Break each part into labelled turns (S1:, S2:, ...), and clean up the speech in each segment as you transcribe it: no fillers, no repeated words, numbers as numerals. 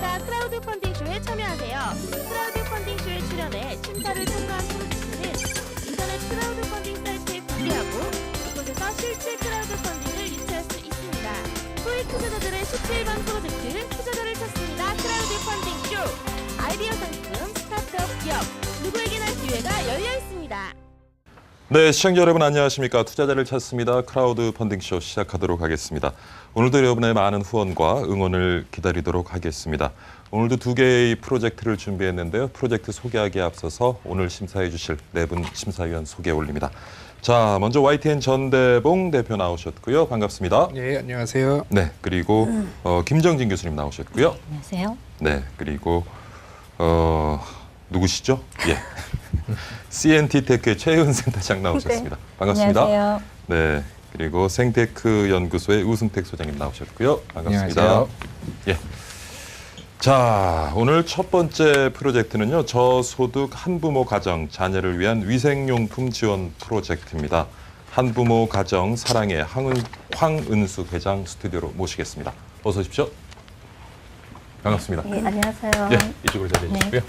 S1: 반갑습니다. 크라우드 펀딩쇼에 참여하세요. 크라우드 펀딩쇼에 출연해 심사를 통과한 프로젝트는 인터넷 크라우드 펀딩 사이트에 공개하고 이곳에서 실제 크라우드 펀딩을 유치할 수 있습니다. 소액 투자자들의 쉽게 일반 프로젝트, 투자자를 찾습니다. 크라우드 펀딩쇼. 아이디어 상품, 스타트업 기업, 누구에게나 기회가 열려 있습니다.
S2: 네, 시청자 여러분 안녕하십니까. 투자자를 찾습니다. 크라우드 펀딩쇼 시작하도록 하겠습니다. 오늘도 여러분의 많은 후원과 응원을 기다리도록 하겠습니다. 오늘도 두 개의 프로젝트를 준비했는데요. 프로젝트 소개하기에 앞서서 오늘 심사해 주실 네 분 심사위원 소개 올립니다. 자, 먼저 YTN 전대봉 대표 나오셨고요. 반갑습니다.
S3: 네, 안녕하세요.
S2: 네, 그리고 김정진 교수님 나오셨고요.
S4: 안녕하세요.
S2: 네, 그리고 누구시죠? 예. CNT테크의 최은 센터장 나오셨습니다. 반갑습니다.
S4: 안녕하세요.
S2: 네, 그리고 생테크 연구소의 우승택 소장님 나오셨고요. 반갑습니다.
S3: 안녕하세요.
S2: 예. 자, 오늘 첫 번째 프로젝트는요. 저소득 한부모 가정 자녀를 위한 위생용품 지원 프로젝트입니다. 한부모 가정 사랑의 황은숙 회장 스튜디오로 모시겠습니다. 어서 오십시오. 반갑습니다.
S4: 네, 안녕하세요.
S2: 예, 이쪽으로 자리해 주시고요.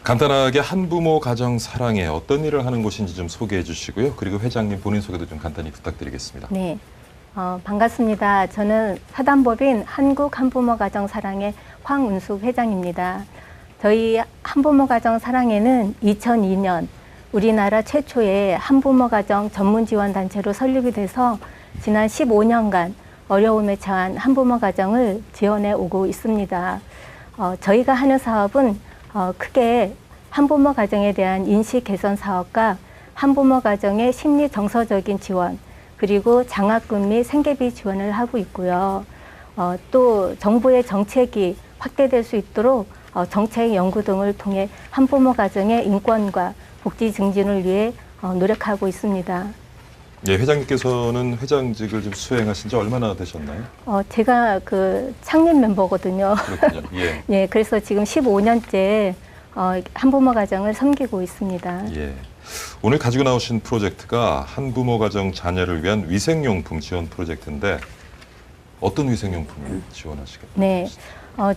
S2: 간단하게 한부모 가정 사랑에 어떤 일을 하는 곳인지 좀 소개해 주시고요. 그리고 회장님 본인 소개도 좀 간단히 부탁드리겠습니다.
S4: 네, 반갑습니다. 저는 사단법인 한국 한부모 가정 사랑의 황은숙 회장입니다. 저희 한부모 가정 사랑회는 2002년 우리나라 최초의 한부모 가정 전문 지원 단체로 설립이 돼서 지난 15년간 어려움에 처한 한부모 가정을 지원해 오고 있습니다. 저희가 하는 사업은 크게 한부모 가정에 대한 인식 개선 사업과 한부모 가정의 심리 정서적인 지원, 그리고 장학금 및 생계비 지원을 하고 있고요. 또 정부의 정책이 확대될 수 있도록 정책 연구 등을 통해 한부모 가정의 인권과 복지 증진을 위해 노력하고 있습니다.
S2: 예, 회장님께서는 회장직을 좀 수행하신 지 얼마나 되셨나요?
S4: 제가 그 창립 멤버거든요.
S2: 그렇군요. 예.
S4: 예, 그래서 지금 15년째 한부모 가정을 섬기고 있습니다.
S2: 예. 오늘 가지고 나오신 프로젝트가 한부모 가정 자녀를 위한 위생용품 지원 프로젝트인데 어떤 위생용품을 지원하시겠나요?
S4: 네,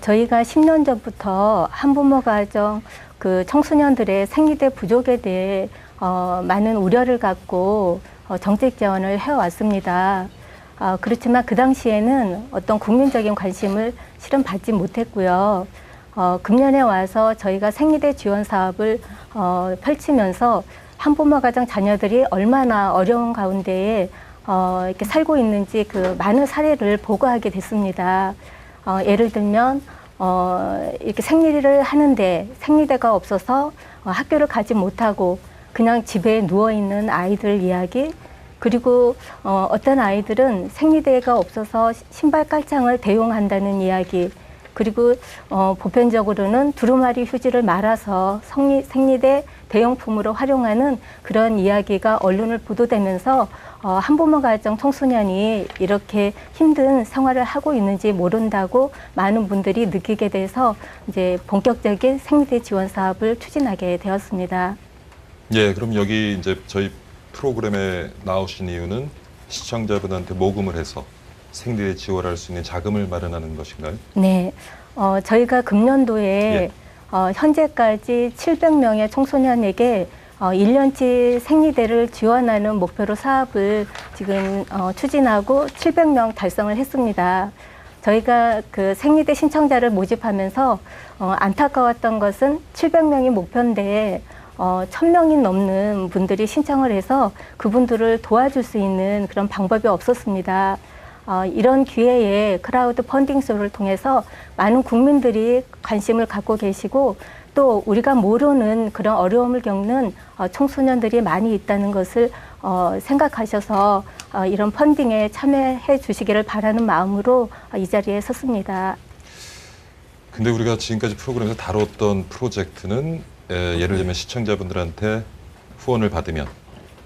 S4: 저희가 10년 전부터 한부모 가정 그 청소년들의 생리대 부족에 대해 많은 우려를 갖고 정책 지원을 해왔습니다. 그렇지만 그 당시에는 어떤 국민적인 관심을 실은 받지 못했고요. 금년에 와서 저희가 생리대 지원 사업을 펼치면서 한부모 가정 자녀들이 얼마나 어려운 가운데에 이렇게 살고 있는지 그 많은 사례를 보고하게 됐습니다. 예를 들면 이렇게 생리를 하는데 생리대가 없어서 학교를 가지 못하고 그냥 집에 누워 있는 아이들 이야기, 그리고 어떤 아이들은 생리대가 없어서 신발 깔창을 대용한다는 이야기, 그리고 보편적으로는 두루마리 휴지를 말아서 생리대 대용품으로 활용하는 그런 이야기가 언론을 보도되면서 한부모 가정 청소년이 이렇게 힘든 생활을 하고 있는지 모른다고 많은 분들이 느끼게 돼서 이제 본격적인 생리대 지원 사업을 추진하게 되었습니다.
S2: 예, 그럼 여기 이제 저희 프로그램에 나오신 이유는 시청자분한테 모금을 해서 생리대 지원할 수 있는 자금을 마련하는 것인가요?
S4: 네, 저희가 금년도에 현재까지 700명의 청소년에게 1년치 생리대를 지원하는 목표로 사업을 지금 추진하고 700명 달성을 했습니다. 저희가 그 생리대 신청자를 모집하면서 안타까웠던 것은 700명이 목표인데 1000명이 넘는 분들이 신청을 해서 그분들을 도와줄 수 있는 그런 방법이 없었습니다. 이런 기회에 크라우드 펀딩쇼를 통해서 많은 국민들이 관심을 갖고 계시고 또 우리가 모르는 그런 어려움을 겪는 청소년들이 많이 있다는 것을 생각하셔서 이런 펀딩에 참여해 주시기를 바라는 마음으로 이 자리에 섰습니다.
S2: 근데 우리가 지금까지 프로그램에서 다뤘던 프로젝트는 예를 들면 시청자분들한테 후원을 받으면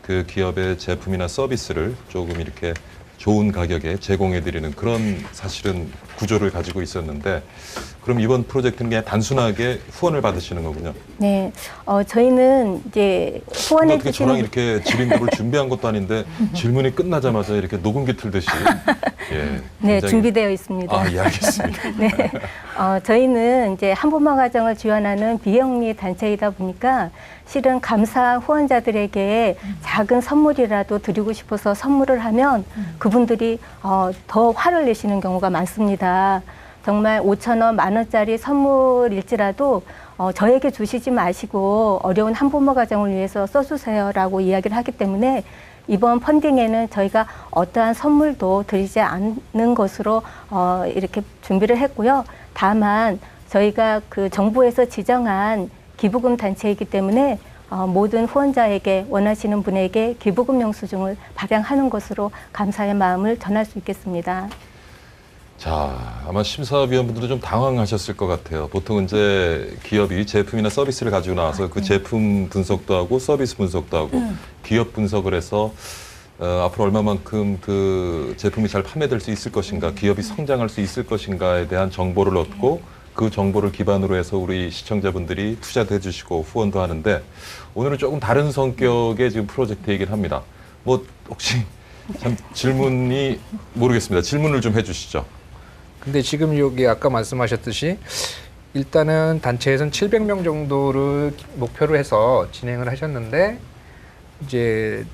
S2: 그 기업의 제품이나 서비스를 조금 이렇게 좋은 가격에 제공해드리는 그런 사실은 구조를 가지고 있었는데 그럼 이번 프로젝트는 그냥 단순하게 후원을 받으시는 거군요.
S4: 네, 저희는 이제 후원해
S2: 어떻게
S4: 주시는
S2: 저랑 이렇게 질의응답을 준비한 것도 아닌데 질문이 끝나자마자 이렇게 녹음기 틀듯이 예,
S4: 네,
S2: 굉장히-
S4: 준비되어 있습니다.
S2: 아, 예, 알겠습니다.
S4: 네, 저희는 이제 한부모 가정을 지원하는 비영리 단체이다 보니까 실은 감사한 후원자들에게 작은 선물이라도 드리고 싶어서 선물을 하면 그분들이 더 화를 내시는 경우가 많습니다. 정말 5,000원, 10,000원짜리 선물일지라도 저에게 주시지 마시고 어려운 한부모 가정을 위해서 써주세요라고 이야기를 하기 때문에 이번 펀딩에는 저희가 어떠한 선물도 드리지 않는 것으로 이렇게 준비를 했고요. 다만 저희가 그 정부에서 지정한 기부금 단체이기 때문에 모든 후원자에게 원하시는 분에게 기부금 영수증을 발행하는 것으로 감사의 마음을 전할 수 있겠습니다.
S2: 자, 아마 심사위원분들도 좀 당황하셨을 것 같아요. 보통 이제 기업이 제품이나 서비스를 가지고 나와서 그 제품 분석도 하고 서비스 분석도 하고 기업 분석을 해서 앞으로 얼마만큼 그 제품이 잘 판매될 수 있을 것인가, 기업이 성장할 수 있을 것인가에 대한 정보를 얻고 그 정보를 기반으로 해서 우리 시청자분들이 투자도 해주시고 후원도 하는데 오늘은 조금 다른 성격의 지금 프로젝트이긴 합니다. 뭐 혹시 참 질문이 모르겠습니다. 질문을 좀 해주시죠.
S3: 근데 지금 여기 아까 말씀하셨듯이 일단은 단체에서는 700명 정도를 목표로 해서 진행을 하셨는데 이제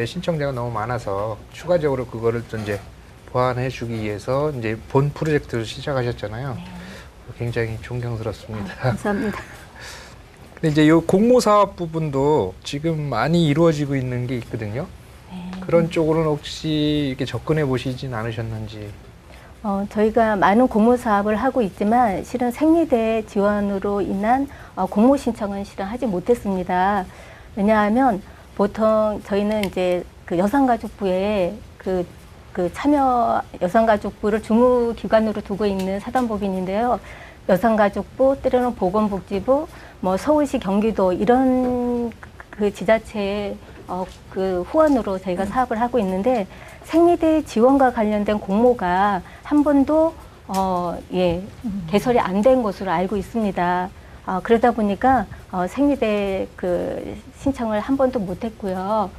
S3: 신청자가 너무 많아서 추가적으로 그거를 또 이제 보완해 주기 위해서 이제 본 프로젝트를 시작하셨잖아요. 굉장히 존경스럽습니다.
S4: 감사합니다.
S3: 근데 이제 이 공모 사업 부분도 지금 많이 이루어지고 있는 게 있거든요. 그런 쪽으로는 혹시 이렇게 접근해 보시진 않으셨는지.
S4: 저희가 많은 공모 사업을 하고 있지만 실은 생리대 지원으로 인한 공모 신청은 실은 하지 못했습니다. 왜냐하면 보통 저희는 이제 그 여성가족부에 그 참여 여성가족부를 주무기관으로 두고 있는 사단법인인데요. 여성가족부, 때로는 보건복지부, 뭐 서울시, 경기도 이런 그 지자체의 그 후원으로 저희가 사업을 하고 있는데 생리대 지원과 관련된 공모가 한 번도 개설이 안 된 것으로 알고 있습니다. 그러다 보니까 생리대 그 신청을 한 번도 못했고요.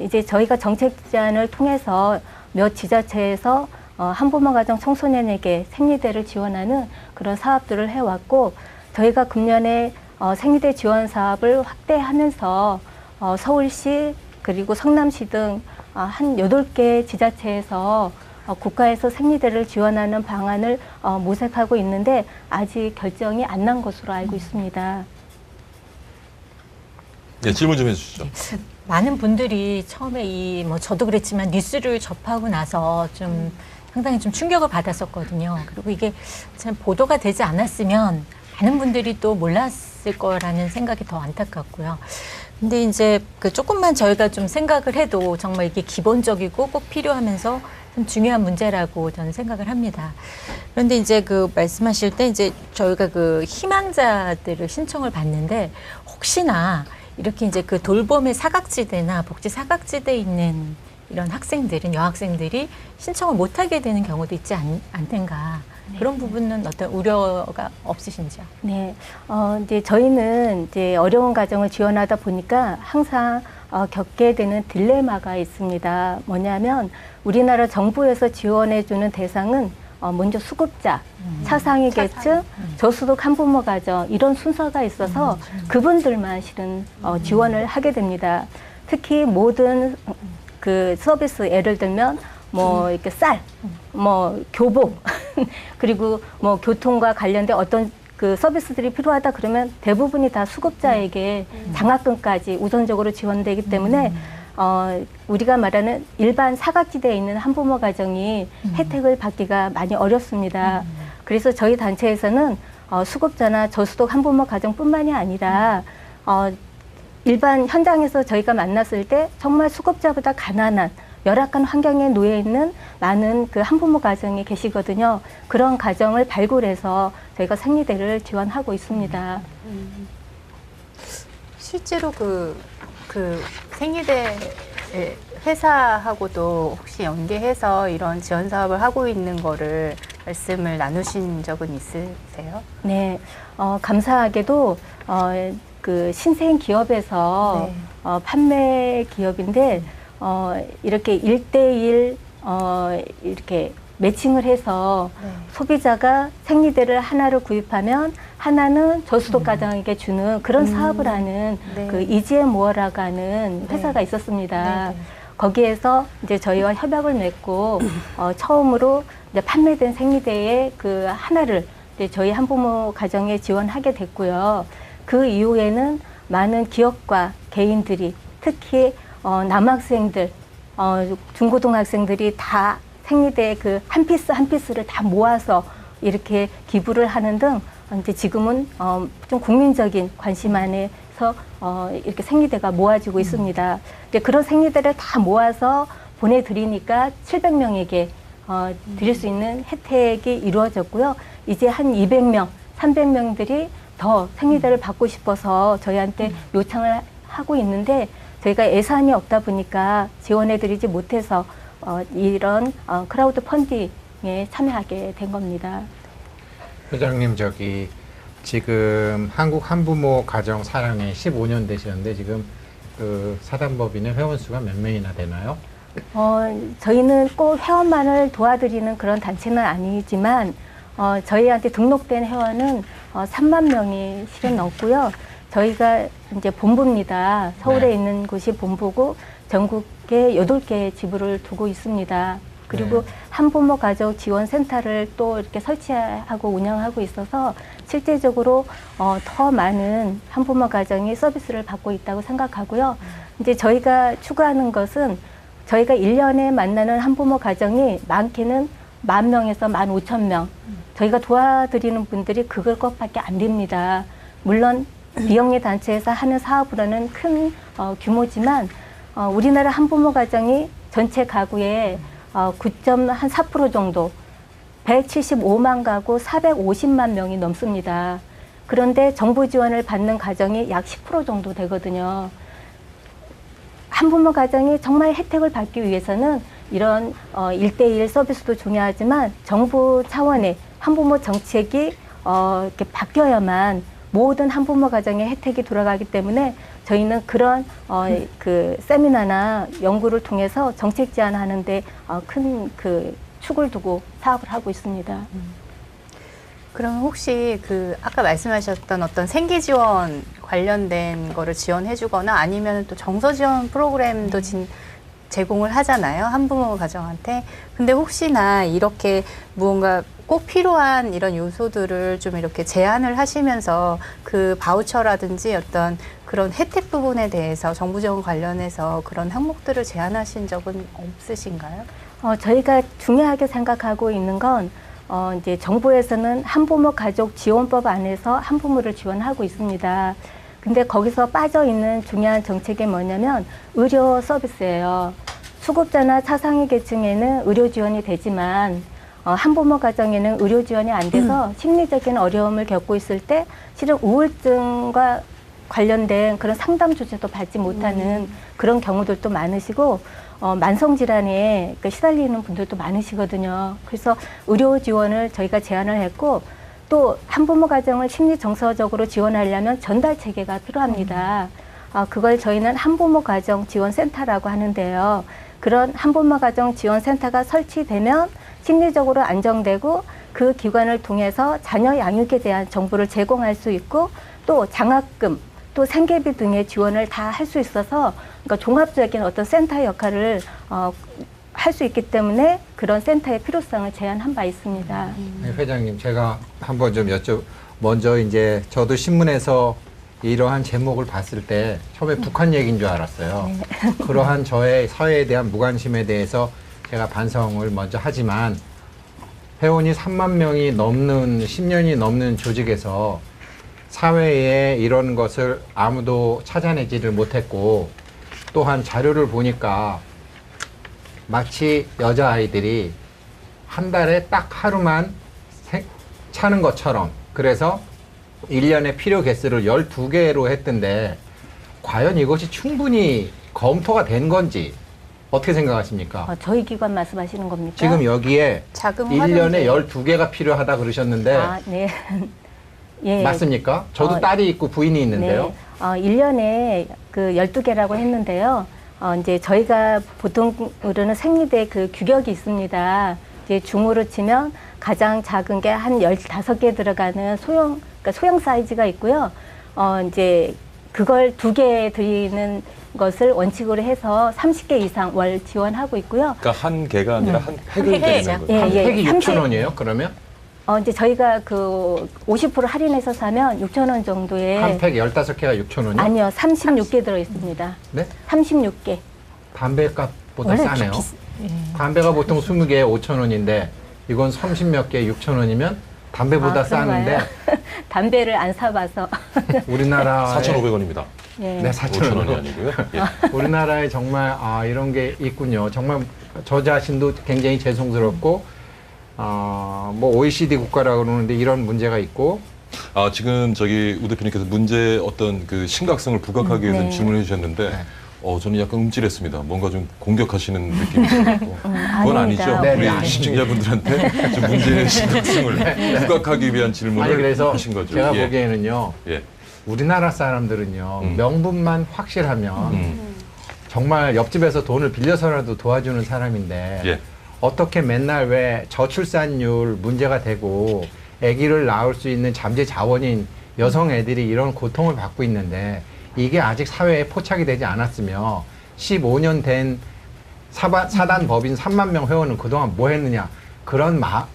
S4: 이제 저희가 정책 제안을 통해서 몇 지자체에서 한부모 가정 청소년에게 생리대를 지원하는 그런 사업들을 해왔고 저희가 금년에 생리대 지원 사업을 확대하면서 서울시 그리고 성남시 등 한 8개 지자체에서 국가에서 생리대를 지원하는 방안을 모색하고 있는데 아직 결정이 안 난 것으로 알고 있습니다.
S2: 네, 질문 좀 해주시죠.
S5: 많은 분들이 처음에 저도 그랬지만 뉴스를 접하고 나서 좀 상당히 좀 충격을 받았었거든요. 그리고 이게 참 보도가 되지 않았으면 많은 분들이 또 몰랐을 거라는 생각이 더 안타깝고요. 근데 이제 그 조금만 저희가 좀 생각을 해도 정말 이게 기본적이고 꼭 필요하면서 좀 중요한 문제라고 저는 생각을 합니다. 그런데 이제 그 말씀하실 때 이제 저희가 그 희망자들을 신청을 받는데 혹시나 이렇게 이제 그 돌봄의 사각지대나 복지 사각지대에 있는 이런 학생들은 여학생들이 신청을 못하게 되는 경우도 있지 않던가 그런 부분은 어떤 우려가 없으신지요?
S4: 네, 이제 저희는 이제 어려운 가정을 지원하다 보니까 항상 겪게 되는 딜레마가 있습니다. 뭐냐면 우리나라 정부에서 지원해주는 대상은 먼저 수급자, 차상위 계층, 저소득 한부모 가정 이런 순서가 있어서 그분들만 실은 지원을 하게 됩니다. 특히 모든 그 서비스 예를 들면 뭐 이렇게 쌀, 뭐 교복 그리고 뭐 교통과 관련된 어떤 그 서비스들이 필요하다 그러면 대부분이 다 수급자에게 장학금까지 우선적으로 지원되기 때문에 우리가 말하는 일반 사각지대에 있는 한부모 가정이 혜택을 받기가 많이 어렵습니다. 그래서 저희 단체에서는 수급자나 저소득 한부모 가정뿐만이 아니라 일반 현장에서 저희가 만났을 때 정말 수급자보다 가난한 열악한 환경에 놓여 있는 많은 그 한부모 가정이 계시거든요. 그런 가정을 발굴해서 저희가 생리대를 지원하고 있습니다.
S6: 실제로 그 생리대 회사하고도 혹시 연계해서 이런 지원 사업을 하고 있는 거를 말씀을 나누신 적은 있으세요?
S4: 네, 감사하게도 그 신생 기업에서
S6: 네.
S4: 판매 기업인데 이렇게 1대1 이렇게 매칭을 해서
S6: 네.
S4: 소비자가 생리대를 하나를 구입하면 하나는 저소득 가정에게 주는 그런 사업을 하는
S6: 네.
S4: 그 이지앤모어라고 하는
S6: 네.
S4: 회사가 있었습니다.
S6: 네, 네.
S4: 거기에서 이제 저희와 협약을 맺고 처음으로 이제 판매된 생리대의 그 하나를 이제 저희 한부모 가정에 지원하게 됐고요. 그 이후에는 많은 기업과 개인들이 특히 남학생들, 중고등학생들이 다 생리대 그 한 피스 한 피스를 다 모아서 이렇게 기부를 하는 등 이제 지금은 좀 국민적인 관심 안에서 이렇게 생리대가 모아지고 있습니다. 이제 그런 생리대를 다 모아서 보내드리니까 700명에게 드릴 수 있는 혜택이 이루어졌고요. 이제 한 200명, 300명들이 더 생리대를 받고 싶어서 저희한테 요청을 하고 있는데 저희가 예산이 없다 보니까 지원해드리지 못해서 이런 크라우드 펀딩에 참여하게 된 겁니다.
S3: 회장님, 저기 지금 한국 한부모 가정 사랑회 15년 되셨는데 지금 그 사단법인의 회원 수가 몇 명이나 되나요?
S4: 저희는 꼭 회원만을 도와드리는 그런 단체는 아니지만 저희한테 등록된 회원은 3만 명이 실은 넘고요. 저희가 이제 본부입니다. 서울에
S3: 네.
S4: 있는 곳이 본부고 전국에 8개의 지부를 두고 있습니다. 그리고
S3: 네.
S4: 한부모 가족 지원 센터를 또 이렇게 설치하고 운영하고 있어서 실제적으로 더 많은 한부모 가정이 서비스를 받고 있다고 생각하고요. 이제 저희가 추구하는 것은 저희가 1년에 만나는 한부모 가정이 많게는 10,000명에서 15,000명. 저희가 도와드리는 분들이 그걸 것밖에 안 됩니다. 물론 비영리 단체에서 하는 사업으로는 큰 규모지만 우리나라 한부모 가정이 전체 가구의 9.4% 정도, 175만 가구 450만 명이 넘습니다. 그런데 정부 지원을 받는 가정이 약 10% 정도 되거든요. 한부모 가정이 정말 혜택을 받기 위해서는 이런 1:1 서비스도 중요하지만 정부 차원의 한부모 정책이 이렇게 바뀌어야만 모든 한부모 가정의 혜택이 돌아가기 때문에 저희는 그런 그 세미나나 연구를 통해서 정책 제안하는데 큰 그 축을 두고 사업을 하고 있습니다.
S6: 그럼 혹시 그 아까 말씀하셨던 어떤 생계 지원 관련된 거를 지원해주거나 아니면 또 정서 지원 프로그램도 제공을 하잖아요. 한부모 가정한테. 근데 혹시나 이렇게 무언가 꼭 필요한 이런 요소들을 좀 이렇게 제안을 하시면서 그 바우처라든지 어떤 그런 혜택 부분에 대해서 정부 지원 관련해서 그런 항목들을 제안하신 적은 없으신가요?
S4: 저희가 중요하게 생각하고 있는 건 이제 정부에서는 한부모 가족 지원법 안에서 한부모를 지원하고 있습니다. 근데 거기서 빠져 있는 중요한 정책이 뭐냐면 의료 서비스예요. 수급자나 차상위 계층에는 의료 지원이 되지만 한부모 가정에는 의료 지원이 안 돼서 심리적인 어려움을 겪고 있을 때 실은 우울증과 관련된 그런 상담 조치도 받지 못하는 그런 경우들도 많으시고 만성 질환에 시달리는 분들도 많으시거든요. 그래서 의료 지원을 저희가 제안을 했고 또 한부모 가정을 심리 정서적으로 지원하려면 전달 체계가 필요합니다. 그걸 저희는 한부모 가정 지원센터라고 하는데요. 그런 한부모 가정 지원센터가 설치되면 심리적으로 안정되고 그 기관을 통해서 자녀 양육에 대한 정보를 제공할 수 있고 또 장학금 또 생계비 등의 지원을 다 할 수 있어서 그러니까 종합적인 어떤 센터 역할을 할 수 있기 때문에 그런 센터의 필요성을 제안한 바 있습니다.
S3: 네, 회장님, 제가 한번 좀 먼저 이제 저도 신문에서 이러한 제목을 봤을 때 처음에 북한 얘기인 줄 알았어요. 그러한 저의 사회에 대한 무관심에 대해서 제가 반성을 먼저 하지만 회원이 3만 명이 넘는 10년이 넘는 조직에서 사회에 이런 것을 아무도 찾아내지를 못했고 또한 자료를 보니까 마치 여자아이들이 한 달에 딱 하루만 차는 것처럼 그래서 1년에 필요 개수를 12개로 했던데 과연 이것이 충분히 검토가 된 건지 어떻게 생각하십니까?
S4: 저희 기관 말씀하시는 겁니까?
S3: 지금 여기에
S6: 자금
S3: 1년에
S6: 활용제.
S3: 12개가 필요하다 그러셨는데
S4: 네. 예.
S3: 맞습니까? 저도 딸이 있고 부인이 있는데요.
S4: 네. 1년에 그 12개라고 했는데요. 이제 저희가 보통으로는 생리대 그 규격이 있습니다. 이제 중으로 치면 가장 작은 게 한 15개 들어가는 그러니까 소형 사이즈가 있고요. 이제 그걸 2개 드리는 것을 원칙으로 해서 30개 이상 월 지원하고 있고요.
S2: 그러니까 한 개가 아니라 한 팩을
S5: 팩이죠.
S2: 드리는 거죠.
S4: 예,
S3: 한
S4: 예.
S3: 팩이
S4: 30
S3: 6,000원이에요? 그러면
S4: 이제 저희가 그 50% 할인해서 사면 6,000원 정도에
S3: 한 팩 15개가 6,000원이요?
S4: 아니요, 36개 들어 있습니다.
S3: 네?
S4: 36개.
S3: 담배 값보다
S4: 원래
S3: 싸네요.
S5: 예.
S3: 담배가 보통 20개에 5,000원인데 이건 30몇 개에 6,000원이면 담배보다 싸는데
S4: 담배를 안 사봐서.
S3: 우리나라
S2: 4,500원입니다.
S4: 예.
S3: 네,
S2: 5,000원이
S3: 4,000원.
S2: 아니고요. 예.
S3: 우리나라에 정말 이런 게 있군요. 정말 저 자신도 굉장히 죄송스럽고 뭐 OECD 국가라고 그러는데 이런 문제가 있고
S2: 지금 우 대표님께서 문제 어떤 그 심각성을 부각하기 위해서
S4: 네.
S2: 질문해 주셨는데 저는 약간 움찔했습니다. 뭔가 좀 공격하시는 느낌이 들었고 그건
S4: 아닙니다.
S2: 아니죠.
S3: 네,
S2: 우리
S3: 네,
S2: 시청자분들한테 좀 문제의 심각성을 부각하기 위한 질문을
S3: 아니 그래서
S2: 하신 거죠.
S3: 제가
S2: 예.
S3: 보기에는요.
S2: 예.
S3: 우리나라 사람들은요. 명분만 확실하면 정말 옆집에서 돈을 빌려서라도 도와주는 사람인데
S2: 예.
S3: 어떻게 맨날 왜 저출산율 문제가 되고 아기를 낳을 수 있는 잠재 자원인 여성 애들이 이런 고통을 받고 있는데 이게 아직 사회에 포착이 되지 않았으며 15년 된 사단 법인 3만 명 회원은 그동안 뭐 했느냐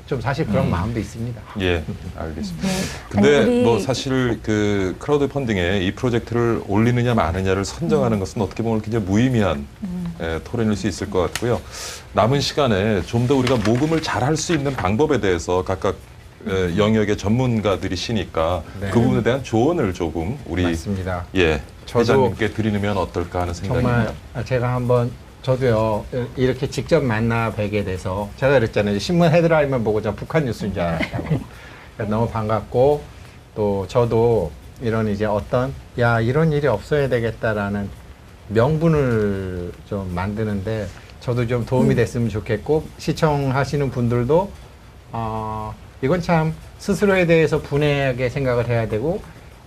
S3: 좀 사실 그런 마음도 있습니다.
S2: 예, 알겠습니다.
S4: 네.
S2: 근데
S4: 아니, 우리-
S2: 뭐 사실 그 크라우드 펀딩에 이 프로젝트를 올리느냐 마느냐를 선정하는 것은 어떻게 보면 굉장히 무의미한 토론일 수 있을 것 같고요. 남은 시간에 좀 더 우리가 모금을 잘 할 수 있는 방법에 대해서 각각 영역의 전문가들이시니까
S3: 네.
S2: 그 부분에 대한 조언을 조금 우리
S3: 맞습니다.
S2: 저도 회장님께 드리면 어떨까 하는 생각이
S3: 정말
S2: 듭니다.
S3: 제가 한번 저도요 이렇게 직접 만나 뵈게 돼서 제가 그랬잖아요. 신문 헤드라인만 보고 저 북한 뉴스인 줄 알았다고. 그래서 너무 반갑고 또 저도 이런 이제 이런 일이 없어야 되겠다라는 명분을 좀 만드는데 저도 좀 도움이 됐으면 좋겠고 시청하시는 분들도 이건 참 스스로에 대해서 분해하게 생각을 해야 되고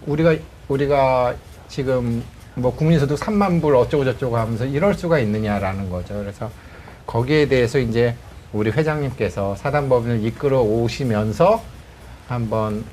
S3: 우리가 지금 뭐 국민소득 3만 불 어쩌고 저쩌고 하면서 이럴 수가 있느냐라는 거죠. 그래서 거기에 대해서 이제 우리 회장님께서 사단법인을 이끌어 오시면서 한번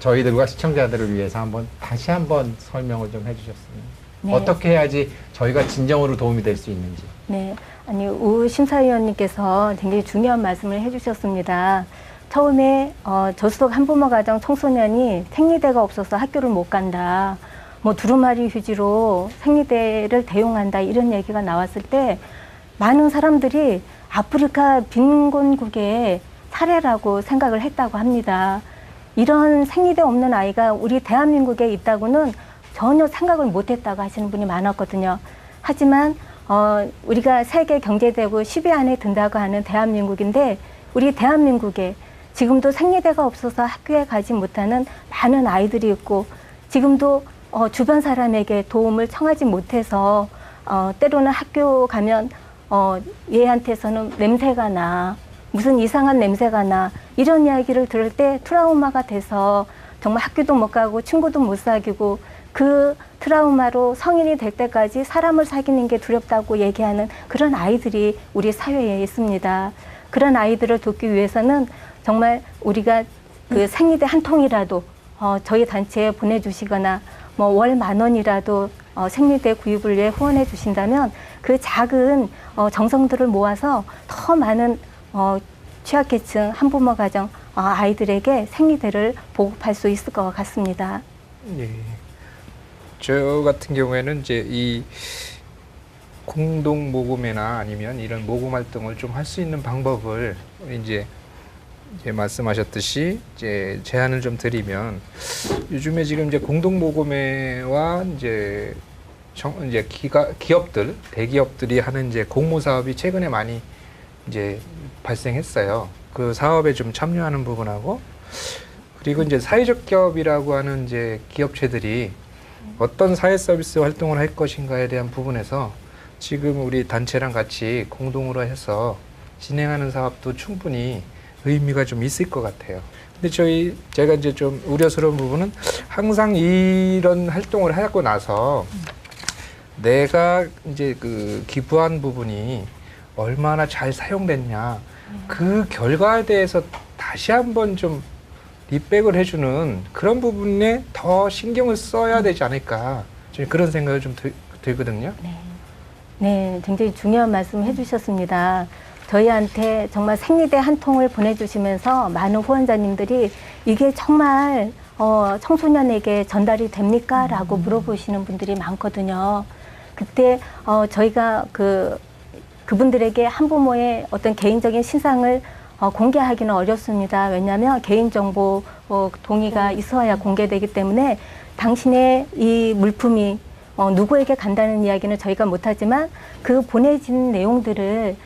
S3: 저희들과 시청자들을 위해서 다시 한번 설명을 좀 해주셨습니다.
S4: 네.
S3: 어떻게 해야지 저희가 진정으로 도움이 될 수 있는지.
S4: 네. 아니, 우 심사위원님께서 굉장히 중요한 말씀을 해주셨습니다. 처음에 저소득 한부모 가정 청소년이 생리대가 없어서 학교를 못 간다. 뭐 두루마리 휴지로 생리대를 대용한다. 이런 얘기가 나왔을 때 많은 사람들이 아프리카 빈곤국의 사례라고 생각을 했다고 합니다. 이런 생리대 없는 아이가 우리 대한민국에 있다고는 전혀 생각을 못했다고 하시는 분이 많았거든요. 하지만 우리가 세계 경제대국 10위 안에 든다고 하는 대한민국인데 우리 대한민국에 지금도 생리대가 없어서 학교에 가지 못하는 많은 아이들이 있고 지금도 주변 사람에게 도움을 청하지 못해서 때로는 학교 가면 얘한테서는 냄새가 나 무슨 이상한 냄새가 나 이런 이야기를 들을 때 트라우마가 돼서 정말 학교도 못 가고 친구도 못 사귀고 그 트라우마로 성인이 될 때까지 사람을 사귀는 게 두렵다고 얘기하는 그런 아이들이 우리 사회에 있습니다. 그런 아이들을 돕기 위해서는 정말 우리가 그 생리대 한 통이라도 저희 단체에 보내주시거나 뭐 월 10,000원이라도 생리대 구입을 위해 후원해 주신다면 그 작은 정성들을 모아서 더 많은 취약계층 한부모 가정 아이들에게 생리대를 보급할 수 있을 것 같습니다.
S3: 네. 예. 저 같은 경우에는 이제 이 공동 모금이나 아니면 이런 모금 활동을 좀 할 수 있는 방법을 이제 말씀하셨듯이 이제 제안을 좀 드리면 요즘에 지금 이제 공동 모금회와 이제 기업들 대기업들이 하는 이제 공모 사업이 최근에 많이 이제 발생했어요. 그 사업에 좀 참여하는 부분하고 그리고 이제 사회적 기업이라고 하는 이제 기업체들이 어떤 사회 서비스 활동을 할 것인가에 대한 부분에서 지금 우리 단체랑 같이 공동으로 해서 진행하는 사업도 충분히 의미가 좀 있을 것 같아요. 근데 제가 이제 좀 우려스러운 부분은 항상 이런 활동을 하고 나서 내가 이제 그 기부한 부분이 얼마나 잘 사용됐냐 그 결과에 대해서 다시 한번 좀 리백을 해주는 그런 부분에 더 신경을 써야 되지 않을까 저는 그런 생각을 좀 들거든요.
S4: 네, 굉장히 중요한 말씀 해주셨습니다. 저희한테 정말 생리대 한 통을 보내주시면서 많은 후원자님들이 이게 정말 청소년에게 전달이 됩니까? 라고 물어보시는 분들이 많거든요. 그때 저희가 그분들에게 한부모의 어떤 개인적인 신상을 공개하기는 어렵습니다. 왜냐하면 개인정보 동의가 있어야 공개되기 때문에 당신의 이 물품이 누구에게 간다는 이야기는 저희가 못하지만 그 보내진 내용들을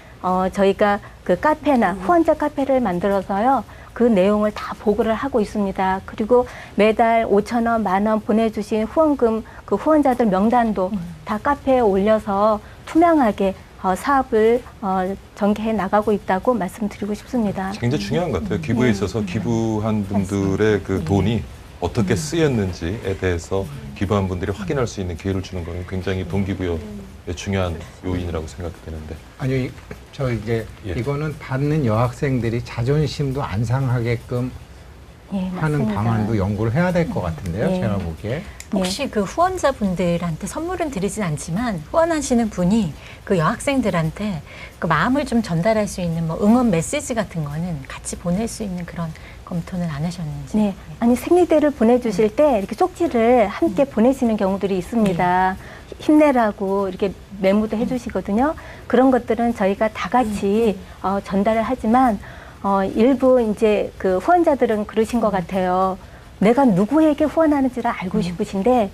S4: 저희가 그 카페나 후원자 카페를 만들어서요. 그 내용을 다 보고를 하고 있습니다. 그리고 매달 5,000원, 10,000원 보내주신 후원금 그 후원자들 명단도 다 카페에 올려서 투명하게 사업을 전개해 나가고 있다고 말씀드리고 싶습니다.
S2: 굉장히 중요한 것 같아요. 기부에 있어서 기부한 분들의 그 돈이 어떻게 쓰였는지에 대해서 기부한 분들이 확인할 수 있는 기회를 주는 것은 굉장히 동기부여의 중요한 요인이라고 생각되는데.
S7: 아니, 저 이제
S2: 예.
S7: 이거는 받는 여학생들이 자존심도 안 상하게끔
S4: 예,
S7: 하는
S4: 맞습니다.
S7: 방안도 연구를 해야 될 것 같은데요,
S4: 예.
S7: 제가 보기에.
S5: 혹시 그 후원자분들한테 선물은 드리진 않지만 후원하시는 분이 그 여학생들한테 그 마음을 좀 전달할 수 있는 뭐 응원 메시지 같은 거는 같이 보낼 수 있는 그런 검토는 안 하셨는지.
S4: 네, 아니 생리대를 보내주실 때 이렇게 쪽지를 함께 보내시는 경우들이 있습니다. 힘내라고 이렇게 메모도 해주시거든요. 그런 것들은 저희가 다 같이 전달을 하지만 일부 이제 그 후원자들은 그러신 것 같아요. 내가 누구에게 후원하는지를 알고 싶으신데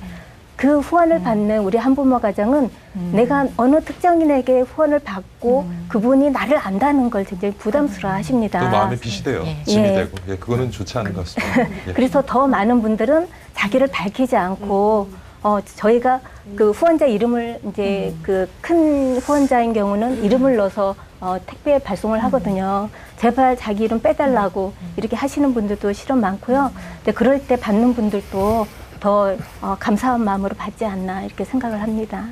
S4: 그 후원을 받는 우리 한부모 가정은 내가 어느 특정인에게 후원을 받고 그분이 나를 안다는 걸 굉장히 부담스러워 하십니다.
S2: 또 마음에 빚이 돼요.
S5: 예.
S2: 짐이
S4: 예.
S2: 되고. 예, 그거는 좋지 않은 것 같습니다. 예.
S4: 그래서 더 많은 분들은 자기를 밝히지 않고 저희가 그 후원자 이름을 이제 그 큰 후원자인 경우는 이름을 넣어서 택배 발송을 하거든요. 제발 자기 이름 빼달라고 이렇게 하시는 분들도 실은 많고요. 근데 그럴 때 받는 분들도 더 감사한 마음으로 받지 않나 이렇게 생각을 합니다.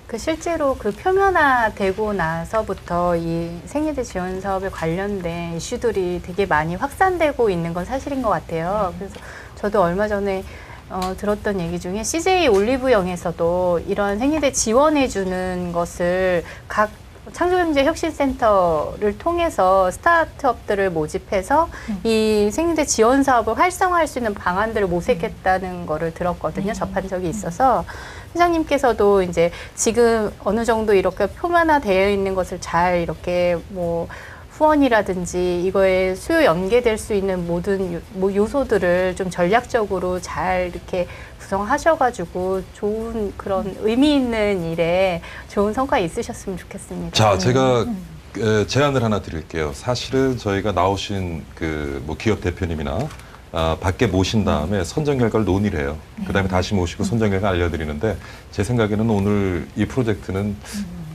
S6: 그 실제로 그 표면화되고 나서부터 이 생리대 지원 사업에 관련된 이슈들이 되게 많이 확산되고 있는 건 사실인 것 같아요. 그래서 저도 얼마 전에 들었던 얘기 중에 CJ 올리브영에서도 이런 생리대 지원해주는 것을 각 창조경제혁신센터를 통해서 스타트업들을 모집해서 이 생리대 지원 사업을 활성화할 수 있는 방안들을 모색했다는 거를 들었거든요. 접한 적이 있어서 회장님께서도 이제 지금 어느 정도 이렇게 표면화되어 있는 것을 잘 이렇게 뭐 후원이라든지 이거에 수요 연계될 수 있는 모든 요소들을 좀 전략적으로 잘 이렇게 구성하셔가지고 좋은 그런 의미 있는 일에 좋은 성과 있으셨으면 좋겠습니다.
S2: 자, 제가 제안을 하나 드릴게요. 사실은 저희가 나오신 그 뭐 기업 대표님이나 밖에 모신 다음에 선정 결과를 논의를 해요. 그다음에 다시 모시고 선정 결과 알려드리는데 제 생각에는 오늘 이 프로젝트는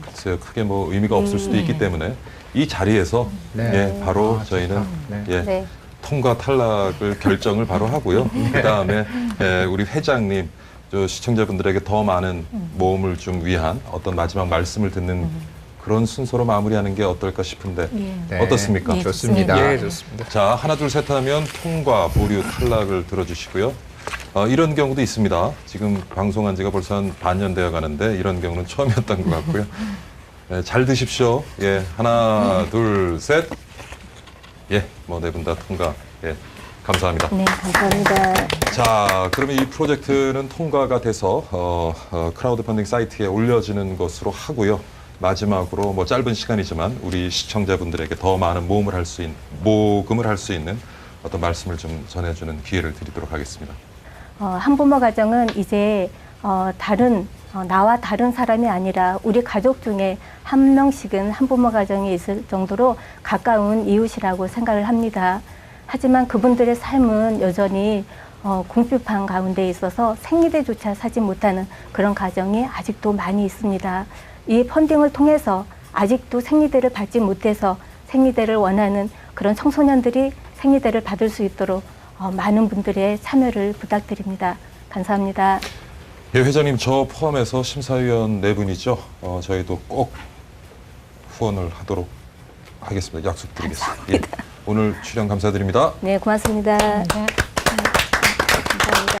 S2: 글쎄요, 크게 뭐 의미가 없을 수도 있기 때문에 이 자리에서
S7: 네.
S2: 예, 바로
S7: 아,
S2: 저희는
S7: 좋다. 네.
S2: 예,
S6: 네.
S2: 통과 탈락을 결정을 바로 하고요. 그다음에 우리 회장님, 저 시청자분들에게 더 많은 모험을 좀 위한 어떤 마지막 말씀을 듣는 그런 순서로 마무리하는 게 어떨까 싶은데
S7: 네.
S2: 어떻습니까?
S5: 예,
S7: 좋습니다.
S3: 예, 좋습니다.
S2: 자, 하나 둘 셋 하면 통과, 보류, 탈락을 들어주시고요. 이런 경우도 있습니다. 지금 방송한 지가 벌써 한 반년 되어 가는데 이런 경우는 처음이었던 것 같고요. 네, 잘 드십시오. 예, 하나, 둘, 셋. 예, 뭐 네 분 다 통과. 예, 감사합니다.
S4: 네, 감사합니다.
S2: 자, 그러면 이 프로젝트는 통과가 돼서 크라우드 펀딩 사이트에 올려지는 것으로 하고요. 마지막으로 뭐 짧은 시간이지만 우리 시청자분들에게 더 많은 모금을 할 수 있는 어떤 말씀을 좀 전해주는 기회를 드리도록 하겠습니다.
S4: 한부모 가정은 이제 나와 다른 사람이 아니라 우리 가족 중에 한 명씩은 한부모 가정이 있을 정도로 가까운 이웃이라고 생각을 합니다. 하지만 그분들의 삶은 여전히 궁핍한 가운데 있어서 생리대조차 사지 못하는 그런 가정이 아직도 많이 있습니다. 이 펀딩을 통해서 아직도 생리대를 받지 못해서 생리대를 원하는 그런 청소년들이 생리대를 받을 수 있도록 많은 분들의 참여를 부탁드립니다. 감사합니다.
S2: 예, 회장님 저 포함해서 심사위원 네 분이죠. 저희도 꼭 후원을 하도록 하겠습니다. 약속드리겠습니다. 예, 오늘 출연 감사드립니다.
S4: 네, 고맙습니다.
S5: 네.